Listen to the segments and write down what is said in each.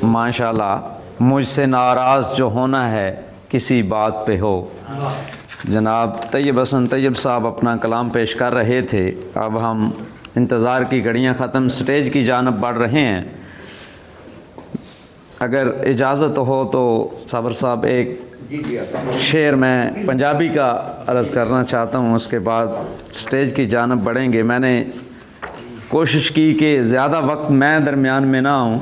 माशाल्लाह मुझ से नाराज़ जो होना है किसी बात पे हो। जनाब तैयब हसन तैयब साहब अपना कलाम पेश कर रहे थे। अब हम इंतज़ार की घड़ियां ख़त्म, स्टेज की जानब बढ़ रहे हैं। अगर इजाज़त हो तो साबर साहब एक शेर मैं पंजाबी का अर्ज़ करना चाहता हूँ, उसके बाद स्टेज की जानब बढ़ेंगे। मैंने कोशिश की कि ज़्यादा वक्त मैं दरमियान में ना आऊँ,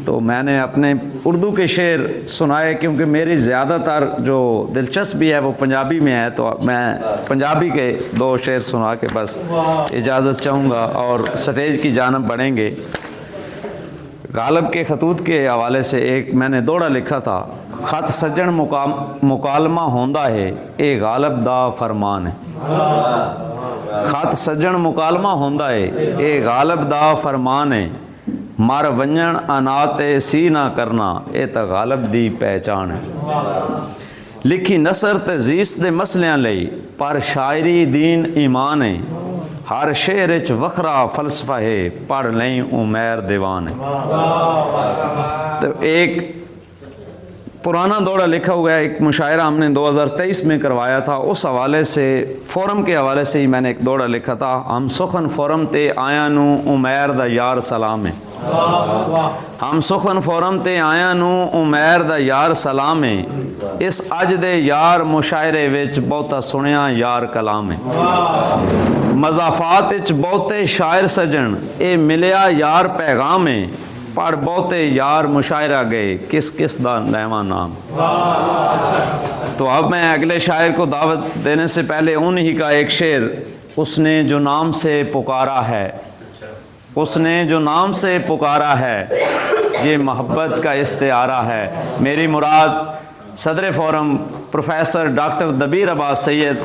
तो मैंने अपने उर्दू के शेर सुनाए, क्योंकि मेरी ज़्यादातर जो दिलचस्पी है वो पंजाबी में है, तो मैं पंजाबी के दो शेर सुना के बस इजाज़त चाहूँगा और स्टेज की जानब बढ़ेंगे। गालिब के खतूत के हवाले से एक मैंने दौड़ा लिखा था, ख़त सज्जन मुकालमा होंदा है ए गालिब दा फरमान है। ख़त सज्जन मुकालमा होंदा है ए गालिब दा फरमान है, मर वंजन अनाते सी ना करना ए तो गालिब दी पहचान है। लिखी नसर ते जीस दे मसलियां लई पर शायरी दीन ईमान है, हर शेर च वखरा फलसफा है पढ़ नहीं उमैर दीवान है। तो एक पुराना दौड़ा लिखा हुआ है, एक मुशायरा हमने 2023 में करवाया था, उस हवाले से फोरम के हवाले से ही मैंने एक दौड़ा लिखा था। हम सुखन फोरम ते आया नू उमैर दा यार सलाम है। हम सुखन फोरम ते आया नू उमैर दा यार सलाम है, इस अज दे यार मुशायरे विच बहुता सुनिया यार कलाम है। मज़ाफात विच बहुते शायर सजन ए मिलिया यार पैगाम है, पर बहुते यार मुशायरा गए किस किस दा नैवा नाम। तो अब मैं अगले शायर को दावत देने से पहले उन्हीं का एक शेर, उसने जो नाम से पुकारा है, उसने जो नाम से पुकारा है ये मोहब्बत का इस्तिआरा है। मेरी मुराद सदर फोरम प्रोफेसर डॉक्टर दबीर अब्बास सैयद